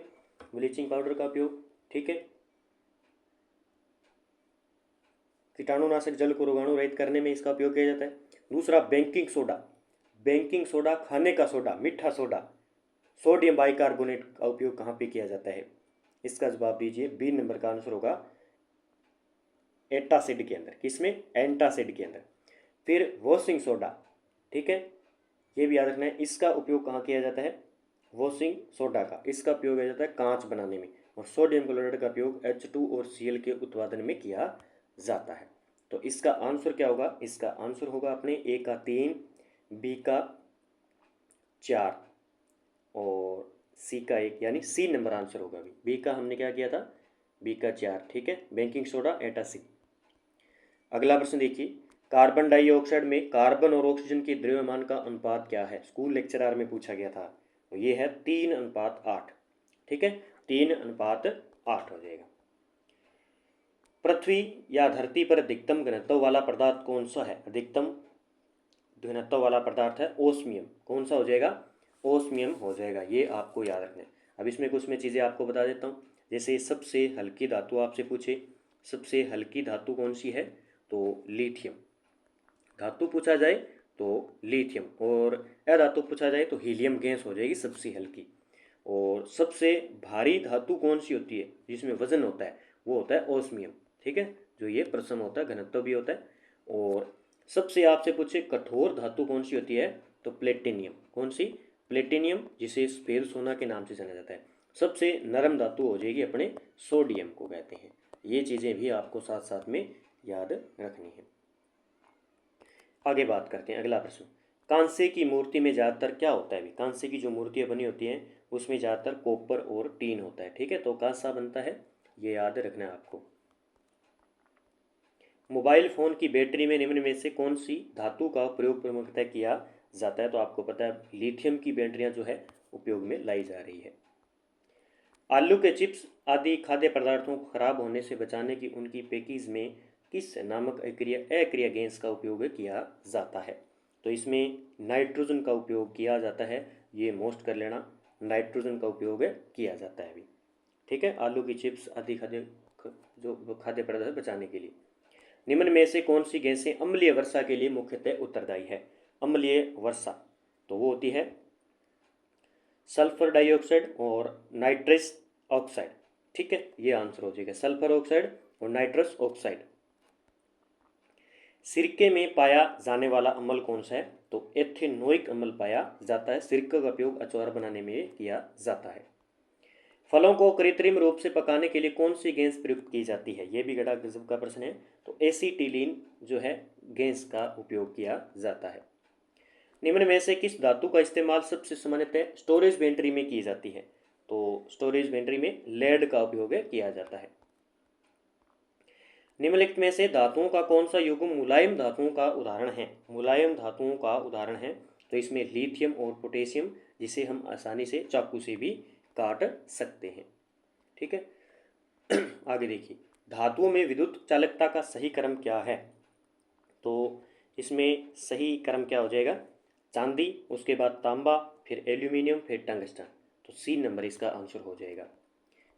ब्लीचिंग पाउडर का उपयोग। ठीक है, कीटाणुनाशक जल को रोगाणु रहित करने में इसका उपयोग किया जाता है। दूसरा बेकिंग सोडा, बेकिंग सोडा खाने का सोडा, मीठा सोडा, सोडियम बाइकार्बोनेट का उपयोग कहाँ पे किया जाता है? इसका जवाब दीजिए, बी नंबर का आंसर होगा एंटासिड के अंदर। किसमें? एंटासिड के अंदर। फिर वॉशिंग सोडा, ठीक है, ये भी याद रखना है, इसका उपयोग कहाँ किया जाता है? वॉशिंग सोडा का इसका उपयोग किया जाता है कांच बनाने में, और सोडियम क्लोराइड का उपयोग H2 और Cl के उत्पादन में किया जाता है। तो इसका आंसर क्या होगा? इसका आंसर होगा अपने ए का 3, बी का 4 और सी का 1, यानी सी नंबर आंसर होगा। बी का हमने क्या किया था? बी का 4, ठीक है, बेकिंग सोडा एटासिड। अगला प्रश्न देखिए, कार्बन डाइऑक्साइड में कार्बन और ऑक्सीजन के द्रव्यमान का अनुपात क्या है? स्कूल लेक्चरर में पूछा गया था, तो ये है 3:8। ठीक है, 3:8 हो जाएगा। पृथ्वी या धरती पर अधिकतम घनत्व वाला पदार्थ कौन सा है? अधिकतम घनत्व वाला पदार्थ है ओस्मियम। कौन सा हो जाएगा? ओस्मियम हो जाएगा, ये आपको याद रखना है। अब इसमें कुछ मैं चीज़ें आपको बता देता हूँ। जैसे सबसे हल्की धातु आपसे पूछे, सबसे हल्की धातु कौन सी है? तो लिथियम। धातु पूछा जाए तो लिथियम, और अधातु पूछा जाए तो हीलियम गैस हो जाएगी सबसे हल्की। और सबसे भारी धातु कौन सी होती है जिसमें वजन होता है? वो होता है ओस्मियम। ठीक है, जो ये प्रश्न होता है, घनत्व भी होता है। और सबसे आपसे पूछे कठोर धातु कौन सी होती है? तो प्लेटिनियम। कौन सी? प्लेटिनियम, जिसे सफेद सोना के नाम से जाना जाता है। सबसे नरम धातु हो जाएगी अपने सोडियम को कहते हैं। ये चीज़ें भी आपको साथ साथ में याद रखनी है। आगे बात करते हैं, अगला प्रश्न, कांसे की मूर्ति में ज़्यादातर क्या होता है? कांसे की जो मूर्तियाँ बनी होती हैं उसमें ज़्यादातर कॉपर और टीन होता है। ठीक है, तो कांसा बनता है, ये याद रखना है आपको। मोबाइल फ़ोन की बैटरी में निम्न में से कौन सी धातु का प्रयोग प्रमुखतः किया जाता है? तो आपको पता है लिथियम की बैटरियाँ जो है उपयोग में लाई जा रही है। आलू के चिप्स आदि खाद्य पदार्थों को खराब होने से बचाने की उनकी पैकेज में किस नामक अक्रिय गैस का उपयोग किया जाता है? तो इसमें नाइट्रोजन का उपयोग किया जाता है, ये मोस्ट कर लेना, नाइट्रोजन का उपयोग किया जाता है अभी। ठीक है, आलू की चिप्स आदि खाद्य पदार्थ बचाने के लिए। निम्न में से कौन सी गैसें अम्लीय वर्षा के लिए मुख्यतः उत्तरदायी है? अम्लीय वर्षा तो वो होती है सल्फर डाइऑक्साइड और नाइट्रस ऑक्साइड। ठीक है, ये आंसर हो जाएगा, सल्फर ऑक्साइड और नाइट्रस ऑक्साइड। सिरके में पाया जाने वाला अम्ल कौन सा है? तो एथेनोइक अम्ल पाया जाता है। सिरके का उपयोग अचार बनाने में किया जाता है। फलों को कृत्रिम रूप से पकाने के लिए कौन सी गैस प्रयुक्त की जाती है? ये भी बड़ा गजब का प्रश्न है। तो एसीटिलीन जो है गैस का उपयोग किया जाता है। निम्न में से किस धातु का इस्तेमाल सबसे सामान्यतः स्टोरेज वेंट्री में की जाती है? तो स्टोरेज वेंट्री में लेड का उपयोग किया जाता है। निम्नलिखित में से धातुओं का कौन सा युग्म मुलायम धातुओं का उदाहरण है? मुलायम धातुओं का उदाहरण है तो इसमें लिथियम और पोटेशियम, जिसे हम आसानी से चाकू से भी काट सकते हैं। ठीक है। आगे देखिए, धातुओं में विद्युत चालकता का सही क्रम क्या है? तो इसमें सही क्रम क्या हो जाएगा? चांदी, उसके बाद तांबा, फिर एल्यूमिनियम, फिर टंगस्टन। तो सी नंबर इसका आंसर हो जाएगा।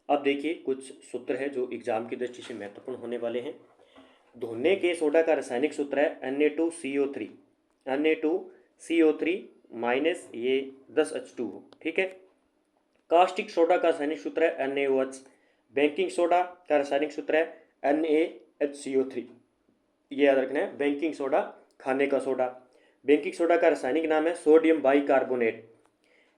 अब देखिए कुछ सूत्र है जो एग्जाम की दृष्टि से महत्वपूर्ण होने वाले हैं। धोने के सोडा का रासायनिक सूत्र है Na2CO3, Na2CO3 माइनस ये 10H2 हो। ठीक है। कास्टिक सोडा का रासायनिक सूत्र है NaOH। बेकिंग सोडा का रासायनिक सूत्र है NaHCO3। ये याद रखना है, बेकिंग सोडा खाने का सोडा। बेकिंग सोडा का रासायनिक नाम है सोडियम बाइकार्बोनेट।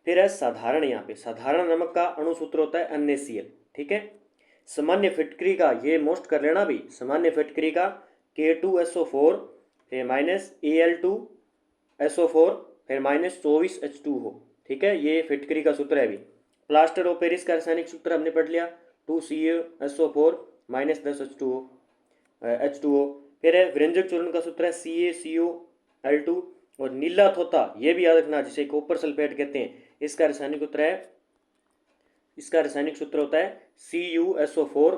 फिर है साधारण, यहाँ पे साधारण नमक का अणु सूत्र होता है NaCl। ठीक है। सामान्य फिटकरी का, ये मोस्ट कर लेना भी, सामान्य फिटकरी का K2SO4 फिर माइनस Al2SO4 फिर माइनस 24H2 हो। ठीक है, ये फिटकरी का सूत्र है भी। प्लास्टर ऑफ पेरिस का रासायनिक सूत्र हमने पढ़ लिया, 2CaSO4 माइनस 10H2O। फिर है व्यंजक चूर्ण का सूत्र है CaCO L2। और नीला थोथा, ये भी याद रखना, जिसे कॉपर सल्फेट कहते हैं, इसका रासायनिक सूत्र है, इसका रासायनिक सूत्र होता है CuSO4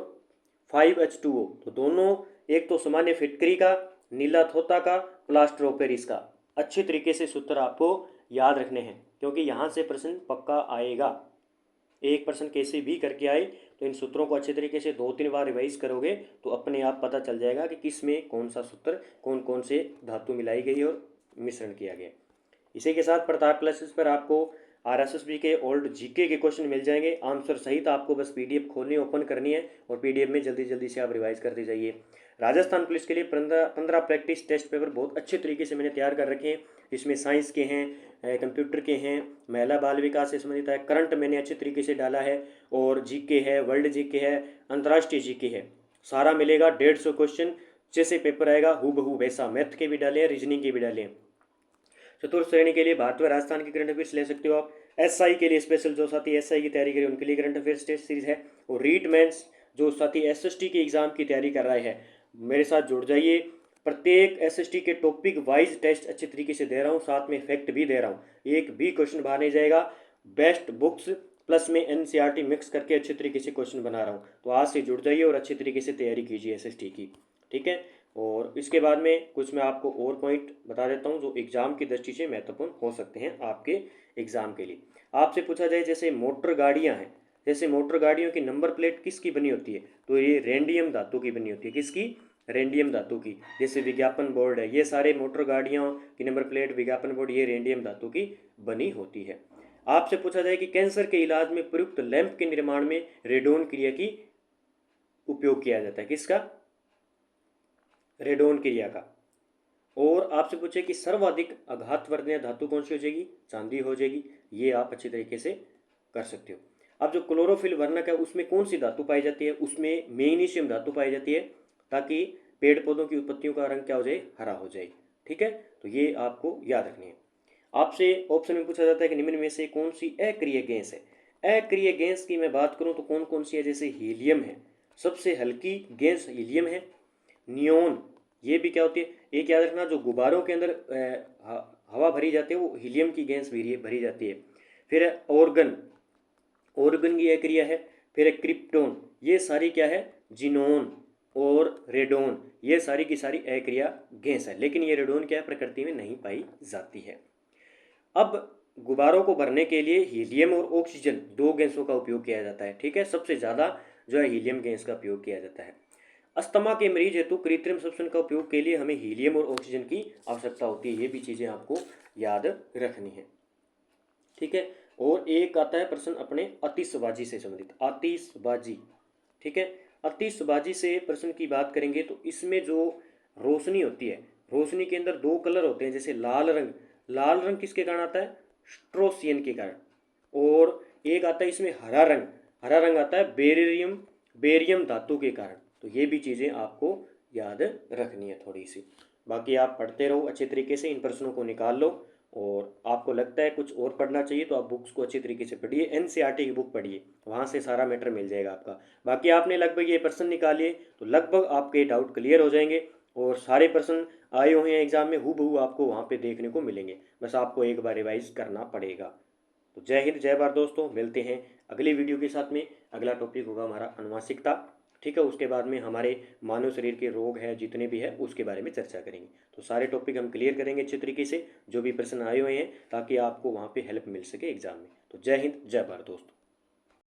5H2O। तो दोनों, एक तो सामान्य फिटकरी का, नीला थोथा का, प्लास्टर ऑफ पेरिस का, अच्छी तरीके से सूत्र आपको याद रखने हैं, क्योंकि यहाँ से प्रश्न पक्का आएगा। एक प्रश्न कैसे भी करके आए तो इन सूत्रों को अच्छे तरीके से 2-3 बार रिवाइज करोगे तो अपने आप पता चल जाएगा कि किस में कौन सा सूत्र, कौन कौन से धातु मिलाई गई और मिश्रण किया गया। इसी के साथ प्रताप क्लासेस पर आपको RSSB के ओल्ड जीके के क्वेश्चन मिल जाएंगे आंसर सहित। आपको बस PDF खोलनी, ओपन करनी है और PDF में जल्दी जल्दी से आप रिवाइज करते जाइए। राजस्थान पुलिस के लिए 15 प्रैक्टिस टेस्ट पेपर बहुत अच्छे तरीके से मैंने तैयार कर रखे हैं। इसमें साइंस के हैं, कंप्यूटर के हैं, महिला बाल विकास से संबंधित है, करंट मैंने अच्छे तरीके से डाला है, और जीके है, वर्ल्ड जीके है, अंतर्राष्ट्रीय जीके है, सारा मिलेगा। 150 क्वेश्चन जैसे पेपर आएगा हूबहू वैसा। मैथ के भी डाले हैं, रीजनिंग के भी डाले हैं। चतुर्थ श्रेणी के लिए भारत व राजस्थान की करंट अफेयर्स ले सकते हो आप। SI के लिए स्पेशल जो साथी SI की तैयारी करें उनके लिए करंट अफेयर्स टेस्ट सीरीज है। और रीट मेंस जो साथी SST की एग्जाम की तैयारी कर रहे हैं, मेरे साथ जुड़ जाइए। प्रत्येक SST के टॉपिक वाइज टेस्ट अच्छे तरीके से दे रहा हूँ, साथ में फैक्ट भी दे रहा हूँ, एक भी क्वेश्चन बाहर नहीं जाएगा। बेस्ट बुक्स प्लस में NCERT मिक्स करके अच्छे तरीके से क्वेश्चन बना रहा हूँ। तो आज से जुड़ जाइए और अच्छे तरीके से तैयारी कीजिए SST की। ठीक है। और इसके बाद में कुछ मैं आपको और पॉइंट बता देता हूँ जो एग्ज़ाम की दृष्टि से महत्वपूर्ण हो सकते हैं आपके एग्ज़ाम के लिए। आपसे पूछा जाए जैसे मोटर गाड़ियाँ हैं, जैसे मोटर गाड़ियों की नंबर प्लेट किसकी बनी होती है? तो ये रेंडियम धातु की बनी होती है। किसकी? रेंडियम धातु की। जैसे विज्ञापन बोर्ड है, ये सारे मोटर गाड़ियों की नंबर प्लेट, विज्ञापन बोर्ड, ये रेंडियम धातु की बनी होती है। आपसे पूछा जाए कि कैंसर के इलाज में प्रयुक्त लैंप के निर्माण में रेडोन क्रिया की उपयोग किया जाता है। किसका? रेडोन क्रिया का। और आपसे पूछे कि सर्वाधिक आघातवर्धनीय धातु कौन सी हो जाएगी? चांदी हो जाएगी। ये आप अच्छी तरीके से कर सकते हो। अब जो क्लोरोफिल वर्णक है उसमें कौन सी धातु पाई जाती है? उसमें मैग्नीशियम धातु पाई जाती है, ताकि पेड़ पौधों की उत्पत्तियों का रंग क्या हो जाए? हरा हो जाए। ठीक है, तो ये आपको याद रखनी है। आपसे ऑप्शन में पूछा जाता है कि निम्न में से कौन सी अक्रिय गैस है? अक्रिय गैस की मैं बात करूं तो कौन कौन सी है? जैसे हीलियम है, सबसे हल्की गैस हीलियम है। नियोन, ये भी क्या होती है? एक याद रखना, जो गुब्बारों के अंदर हवा भरी जाती है वो हीलियम की गैस भरी जाती है। फिर है ऑर्गन, ऑर्गन की अक्रिया है। फिर है क्रिप्टोन, ये सारी क्या है? जिनोन और रेडोन, ये सारी की सारी अक्रिया गैस है, लेकिन ये रेडोन क्या है? प्रकृति में नहीं पाई जाती है। अब गुब्बारों को भरने के लिए हीलियम और ऑक्सीजन, दो गैसों का उपयोग किया जाता है। ठीक है, सबसे ज़्यादा जो है हीलियम गैस का उपयोग किया जाता है। अस्थमा के मरीज हेतु कृत्रिम श्वसन का उपयोग के लिए हमें हीलियम और ऑक्सीजन की आवश्यकता होती है। ये भी चीज़ें आपको याद रखनी है। ठीक है। और एक आता है प्रश्न अपने आतिशबाजी से संबंधित, आतिशबाजी। ठीक है, आतिशबाजी से प्रश्न की बात करेंगे तो इसमें जो रोशनी होती है रोशनी के अंदर दो कलर होते हैं, जैसे लाल रंग, लाल रंग किसके कारण आता है? स्ट्रोसियन के कारण। और एक आता है इसमें हरा रंग, हरा रंग आता है बेरियम, बेरियम धातु के कारण। तो ये भी चीज़ें आपको याद रखनी है थोड़ी सी। बाकी आप पढ़ते रहो अच्छे तरीके से, इन प्रश्नों को निकाल लो। और आपको लगता है कुछ और पढ़ना चाहिए तो आप बुक्स को अच्छी तरीके से पढ़िए, एनसीईआरटी की बुक पढ़िए, वहाँ से सारा मैटर मिल जाएगा आपका। बाकी आपने लगभग ये प्रश्न निकालिए तो लगभग आपके डाउट क्लियर हो जाएंगे, और सारे प्रश्न आए हुए हैं एग्जाम में, हूबहू आपको वहाँ पे देखने को मिलेंगे, बस आपको एक बार रिवाइज करना पड़ेगा। तो जय हिंद जय भारत दोस्तों, मिलते हैं अगली वीडियो के साथ में। अगला टॉपिक होगा हमारा अनुवांशिकता, ठीक है। उसके बाद में हमारे मानव शरीर के रोग है जितने भी है उसके बारे में चर्चा करेंगे। तो सारे टॉपिक हम क्लियर करेंगे अच्छे तरीके से, जो भी प्रश्न आए हुए हैं, ताकि आपको वहाँ पे हेल्प मिल सके एग्जाम में। तो जय हिंद जय भारत दोस्तों।